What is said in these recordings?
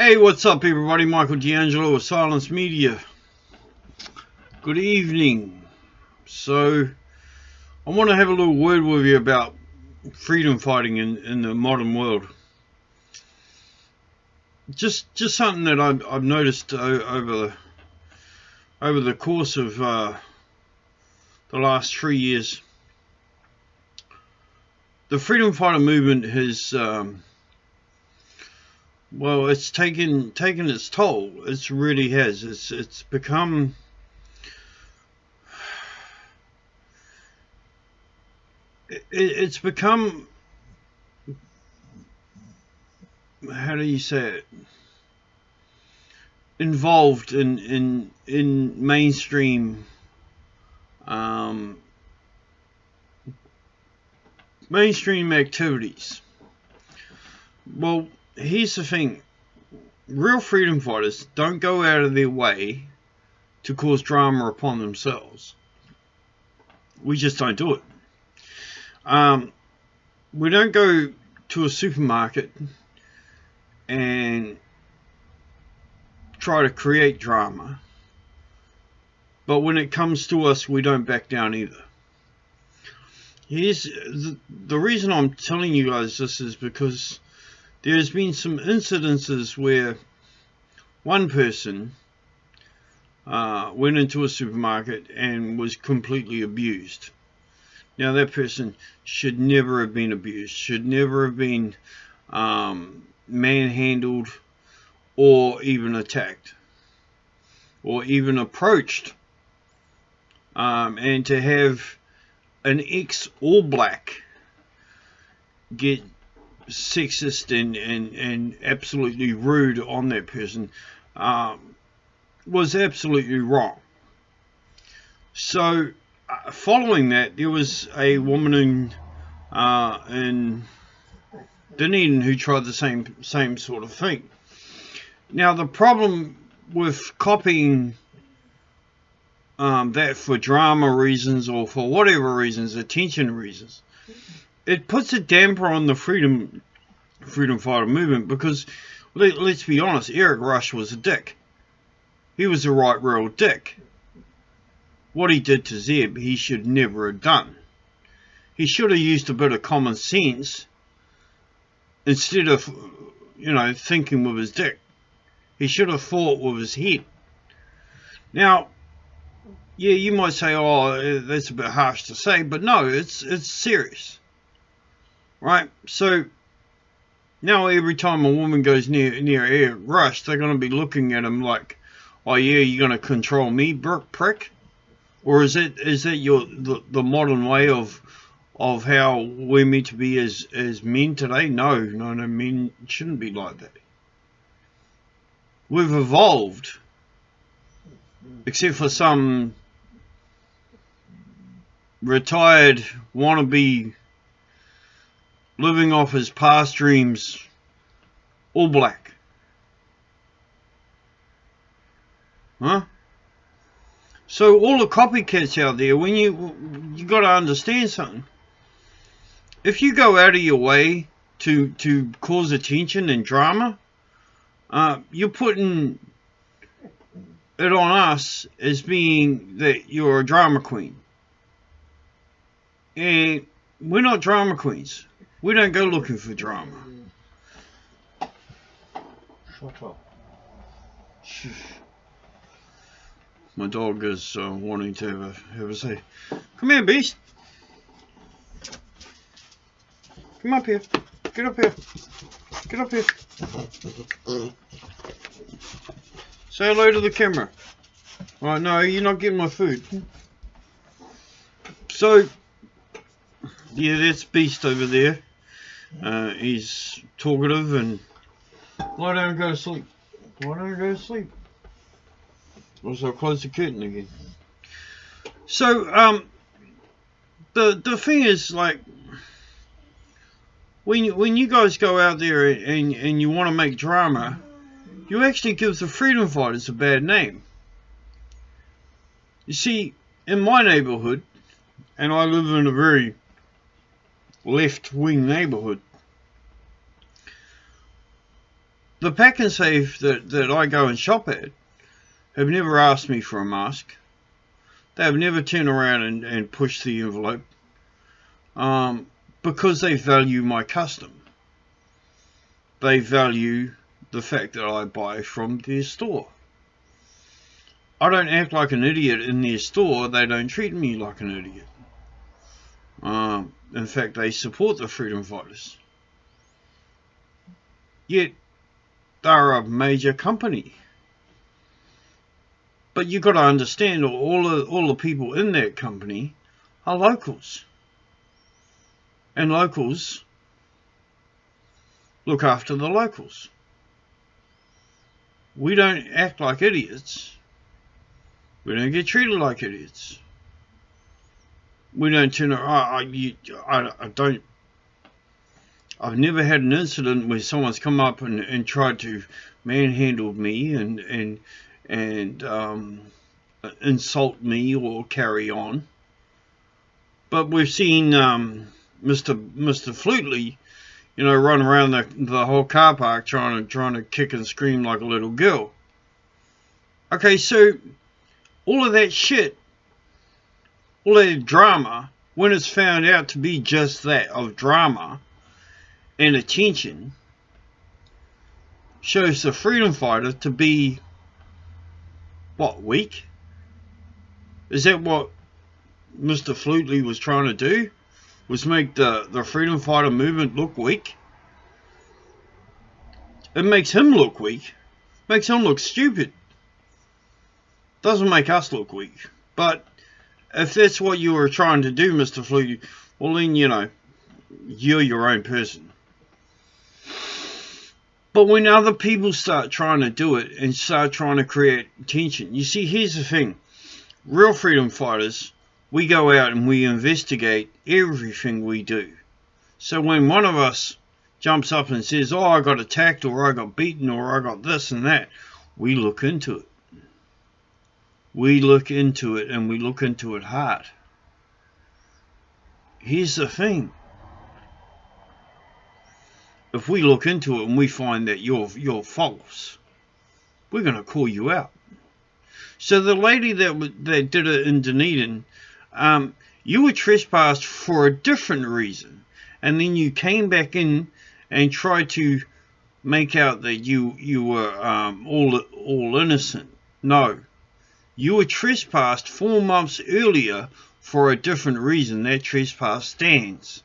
Hey, what's up, everybody? Michael D'Angelo of Silence Media. Good evening. So, I want to have a little word with you about freedom fighting in the modern world. Just something that I've noticed over the course of the last 3 years. The freedom fighter movement has it's taken its toll. It really has. It's become it's become, how do you say it, involved in mainstream mainstream activities. Well, here's the thing. Real freedom fighters don't go out of their way to cause drama upon themselves. We just don't do it. We don't go to a supermarket and try to create drama. But when it comes to us, we don't back down either. Here's the reason I'm telling you guys this is because there's been some incidences where one person went into a supermarket and was completely abused. Now, that person should never have been abused, should never have been manhandled or even attacked or even approached. And to have an ex-All Black get sexist and absolutely rude on that person was absolutely wrong. So following that, there was a woman in Dunedin who tried the same sort of thing. Now, the problem with copying that for drama reasons or for whatever reasons, attention reasons, it puts a damper on the freedom fighter movement because, let's be honest, Eric Rush was a dick. He was a right real dick. What he did to Zeb, he should never have done. He should have used a bit of common sense instead of, thinking with his dick. He should have thought with his head. Now, yeah, you might say, oh, that's a bit harsh to say, but no, it's serious. Right? So, now every time a woman goes near Eric Rush, they're going to be looking at him like, oh yeah, you're going to control me, prick? Or is that the modern way of how we're meant to be as men today? No, men shouldn't be like that. We've evolved, except for some retired wannabe living off his past dreams All Black. Huh? So all the copycats out there, when you got to understand something. If you go out of your way to cause attention and drama, you're putting it on us as being that you're a drama queen. And we're not drama queens. We don't go looking for drama. Shut up. Shh. My dog is wanting to have a say. Come here, beast. Come up here. Get up here. Get up here. Say hello to the camera. Alright, no, you're not getting my food. So, yeah, that's Beast over there. He's talkative and lie down and go to sleep. Lie down and go to sleep. Also, I'll close the curtain again. So, the thing is, like, when you guys go out there and you want to make drama, you actually give the freedom fighters a bad name. You see, in my neighborhood, and I live in a very left-wing neighborhood, The Pack and Save that I go and shop at have never asked me for a mask. They have never turned around and pushed the envelope, because they value my custom. They value the fact that I buy from their store. I don't act like an idiot in their store. They don't treat me like an idiot. In fact, they support the freedom fighters. Yet, they're a major company. But you've got to understand, all the people in that company are locals. And locals look after the locals. We don't act like idiots. We don't get treated like idiots. We don't turn around. I've never had an incident where someone's come up and tried to manhandle me and insult me or carry on. But we've seen Mr. Flutley, run around the whole car park trying to kick and scream like a little girl. Okay, so all of that shit, all that drama, when it's found out to be just that, of drama and attention, shows the freedom fighter to be, what, weak? Is that what Mr. Flutley was trying to do? Was make the freedom fighter movement look weak? It makes him look weak. Makes him look stupid. Doesn't make us look weak. But if that's what you were trying to do, Mr. Flutley, well then, you're your own person. But when other people start trying to do it and start trying to create tension, you see, here's the thing. Real freedom fighters, we go out and we investigate everything we do. So when one of us jumps up and says, oh, I got attacked, or I got beaten, or I got this and that, we look into it. We look into it, and we look into it hard. Here's the thing. If we look into it and we find that you're false, we're going to call you out. So the lady that did it in Dunedin, you were trespassed for a different reason, and then you came back in and tried to make out that you were all innocent. No, you were trespassed 4 months earlier for a different reason. That trespass stands.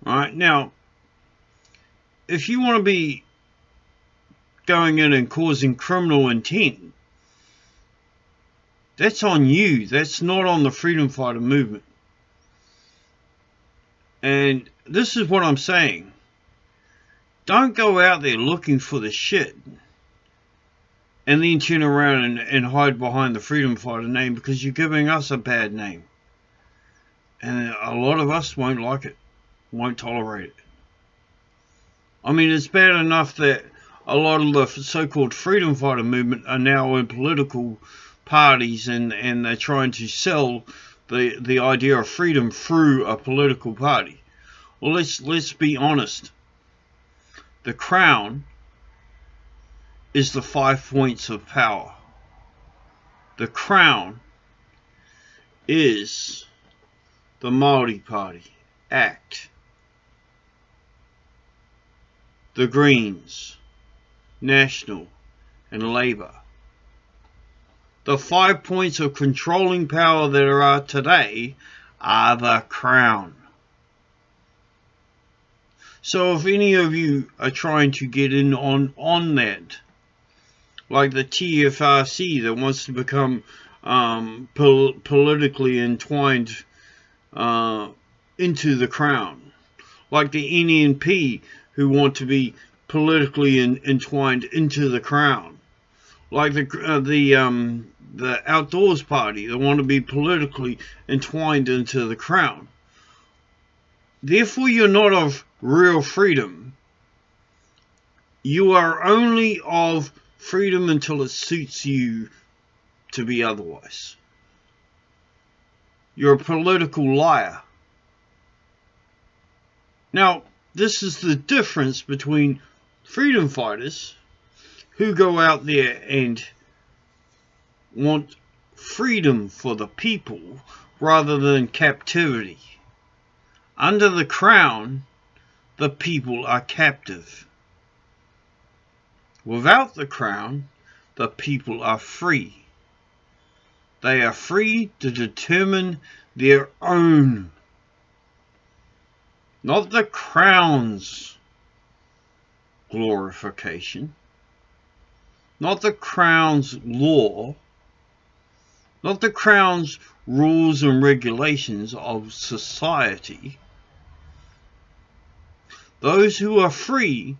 All right, now, if you want to be going in and causing criminal intent, that's on you. That's not on the freedom fighter movement. And this is what I'm saying. Don't go out there looking for the shit and then turn around and hide behind the freedom fighter name, because you're giving us a bad name. And a lot of us won't like it, won't tolerate it. I mean, it's bad enough that a lot of the so-called freedom fighter movement are now in political parties, and they're trying to sell the idea of freedom through a political party. Well, let's be honest. The crown is the 5 points of power. The crown is the Māori Party, ACT, the Greens, National, and Labour. The 5 points of controlling power that are today are the crown. So if any of you are trying to get in on that, like the TFRC that wants to become politically entwined into the crown, like the NNP who want to be politically entwined into the crown, like the Outdoors Party that want to be politically entwined into the crown. Therefore, you're not of real freedom. You are only of freedom until it suits you to be otherwise. You're a political liar. Now, this is the difference between freedom fighters who go out there and want freedom for the people rather than captivity. Under the crown, the people are captive. Without the crown, the people are free. They are free to determine their own, not the crown's glorification, not the crown's law, not the crown's rules and regulations of society. Those who are free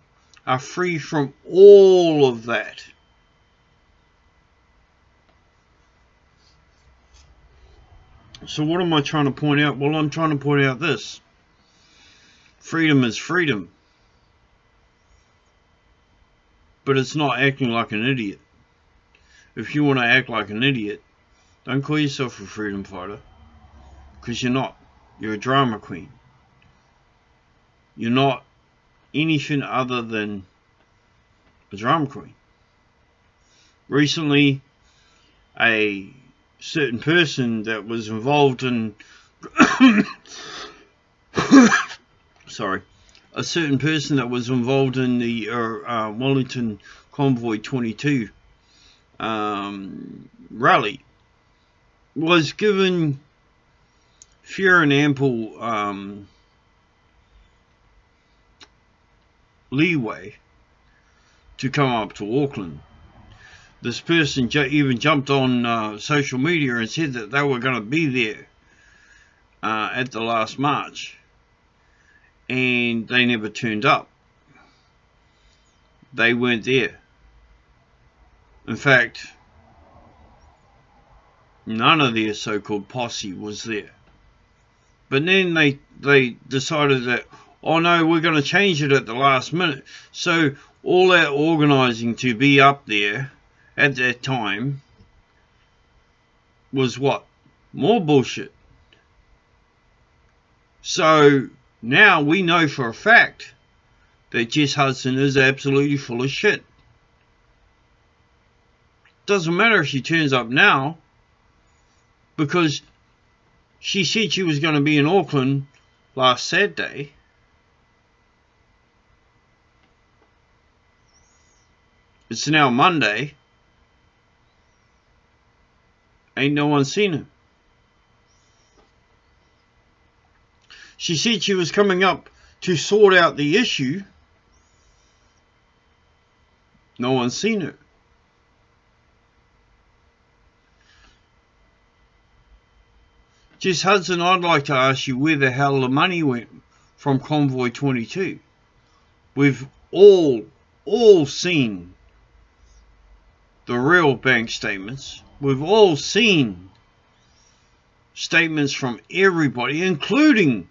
from all of that. So what am I trying to point out? Well, I'm trying to point out this. Freedom is freedom. But it's not acting like an idiot. If you want to act like an idiot, don't call yourself a freedom fighter. Because you're not. You're a drama queen. You're not anything other than a drama queen. Recently, a certain person that was involved in a certain person that was involved in the Wellington Convoy 22 rally was given fair and ample leeway to come up to Auckland. This person even jumped on social media and said that they were going to be there at the last march, and they never turned up. They weren't there. In fact, none of their so-called posse was there. But then they decided that, oh no, we're going to change it at the last minute. So all that organising to be up there at that time was what? More bullshit. So now we know for a fact that Jess Hudson is absolutely full of shit. Doesn't matter if she turns up now, because she said she was going to be in Auckland last Saturday. It's now Monday. Ain't no one seen her. She said she was coming up to sort out the issue. No one's seen her. Jess Hudson, I'd like to ask you where the hell the money went from Convoy 22. We've all seen the real bank statements. We've all seen statements from everybody, including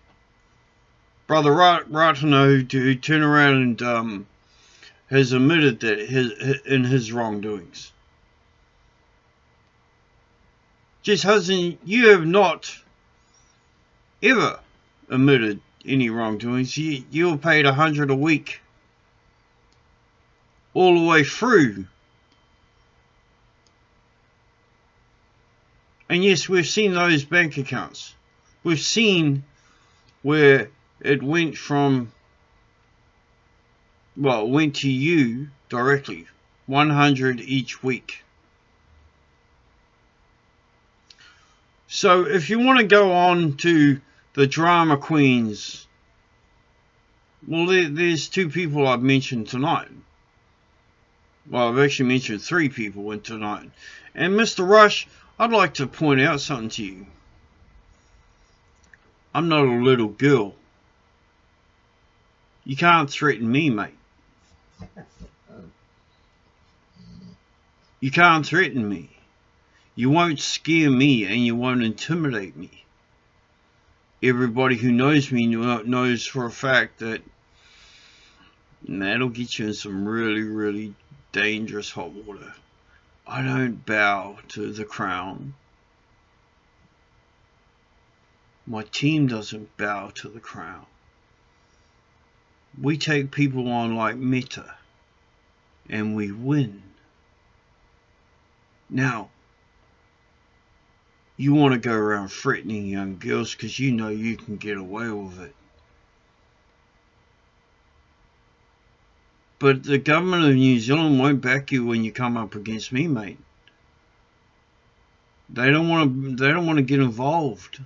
Brother Ratano, who turned around and has admitted that in his wrongdoings. Jess Hudson, you have not ever admitted any wrongdoings. You were paid $100 a week all the way through. And yes, we've seen those bank accounts. We've seen where it went from, well, it went to you directly, 100 each week. So if you want to go on to the drama queens, well, there's two people I've mentioned tonight. Well, I've actually mentioned three people tonight. And Mr. Rush, I'd like to point out something to you. I'm not a little girl. You can't threaten me, mate. You can't threaten me. You won't scare me, and you won't intimidate me. Everybody who knows me knows for a fact that that'll get you in some really, really dangerous hot water. I don't bow to the crown. My team doesn't bow to the crown. We take people on like Meta. and we win. Now, you want to go around threatening young girls because you know you can get away with it. But the government of New Zealand won't back you when you come up against me, mate. They don't want to get involved.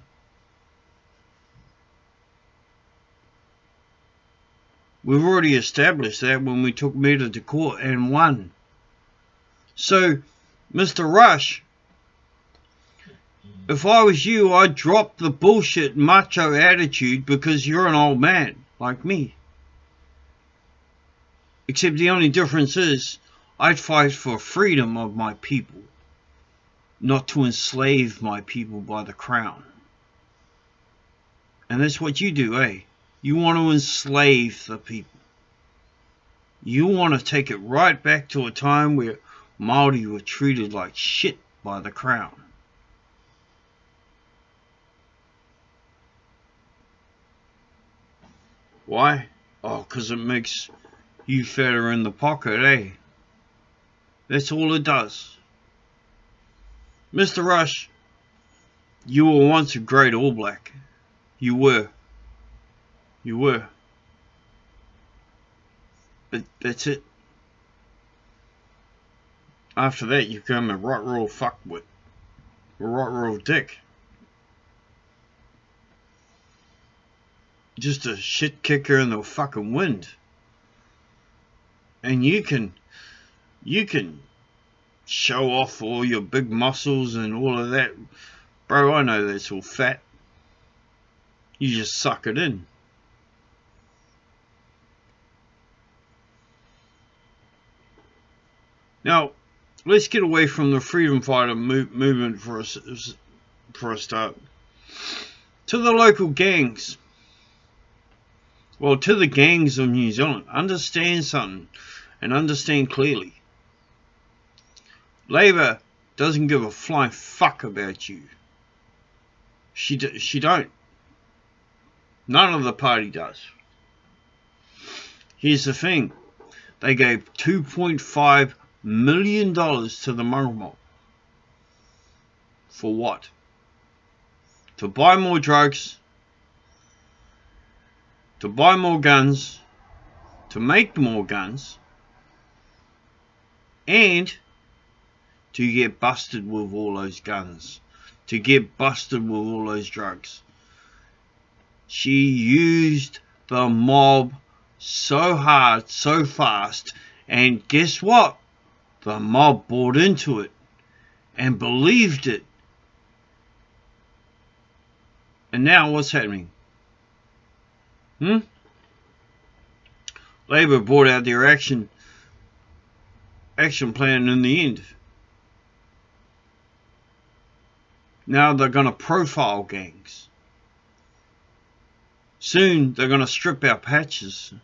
We've already established that when we took Meta to court and won. So, Mr. Rush, if I was you, I'd drop the bullshit macho attitude because you're an old man like me. Except the only difference is I'd fight for freedom of my people, not to enslave my people by the crown. And that's what you do, eh? You want to enslave the people. You want to take it right back to a time where Māori were treated like shit by the crown. Why? Oh, 'cause it makes you fatter in the pocket, eh? That's all it does. Mr. Rush, you were once a great All Black. You were. You were. But that's it. After that, you become a right royal fuckwit. A right royal dick. Just a shit kicker in the fucking wind. And you can show off all your big muscles and all of that. Bro, I know that's all fat. You just suck it in. Now, let's get away from the freedom fighter movement for a start. To the local gangs. Well, to the gangs of New Zealand. Understand something. And understand clearly. Labour doesn't give a flying fuck about you. She don't. None of the party does. Here's the thing. They gave $2.5 million to the Marama. For what? To buy more drugs, to buy more guns, to make more guns, and to get busted with all those guns, to get busted with all those drugs. She used the mob so hard, so fast, and guess what? The mob bought into it and believed it. And now what's happening? Labour brought out their action plan in the end. Now they're going to profile gangs. Soon they're going to strip our patches.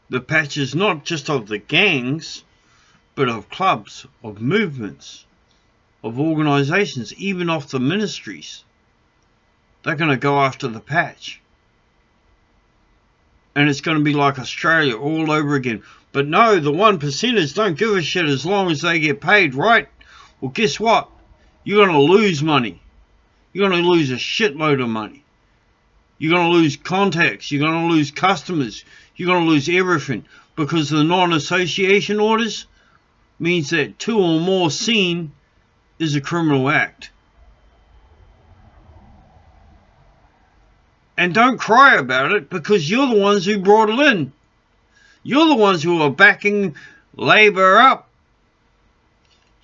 The patches not just of the gangs, but of clubs, of movements, of organisations, even off the ministries. They're going to go after the patch. And it's going to be like Australia all over again. But no, the 1%ers don't give a shit as long as they get paid, right? Well, guess what? You're going to lose money. You're going to lose a shitload of money. You're going to lose contacts. You're going to lose customers. You're going to lose everything. Because the non-association orders means that 2 or more seen is a criminal act. And don't cry about it because you're the ones who brought it in. You're the ones who are backing Labour up.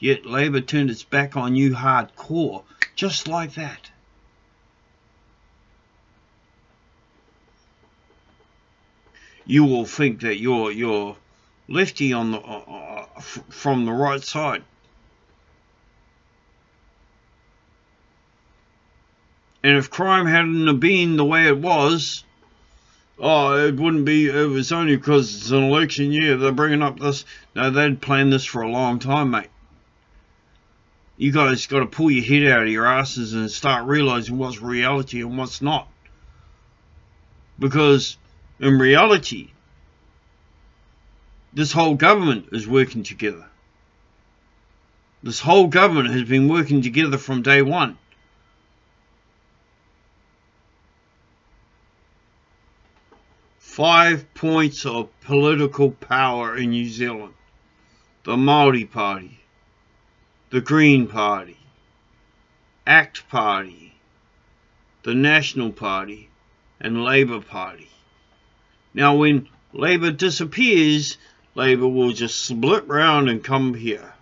Yet Labour turned its back on you hardcore, just like that. You will think that you're lefty on the from the right side. And if crime hadn't have been the way it was, it wouldn't be, it was only because it's an election year they're bringing up this. No, they'd planned this for a long time, mate. You guys got to pull your head out of your asses and start realising what's reality and what's not. Because in reality, This whole government is working together. This whole government has been working together from day one. Five points of political power in New Zealand. The Māori Party, the Green Party, ACT Party, the National Party, and Labour Party. Now when Labour disappears, Labour will just split round and come here.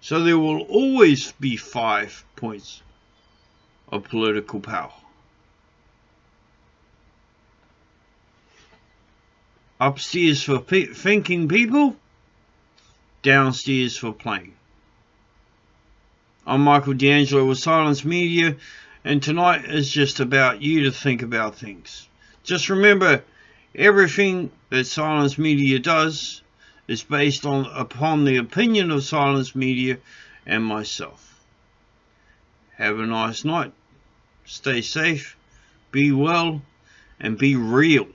So there will always be 5 points of political power. Upstairs for thinking people, downstairs for playing. I'm Michael D'Angelo with Silence Media, and tonight is just about you to think about things. Just remember, everything that Silence Media does is based upon the opinion of Silence Media and myself. Have a nice night. Stay safe, be well, and be real.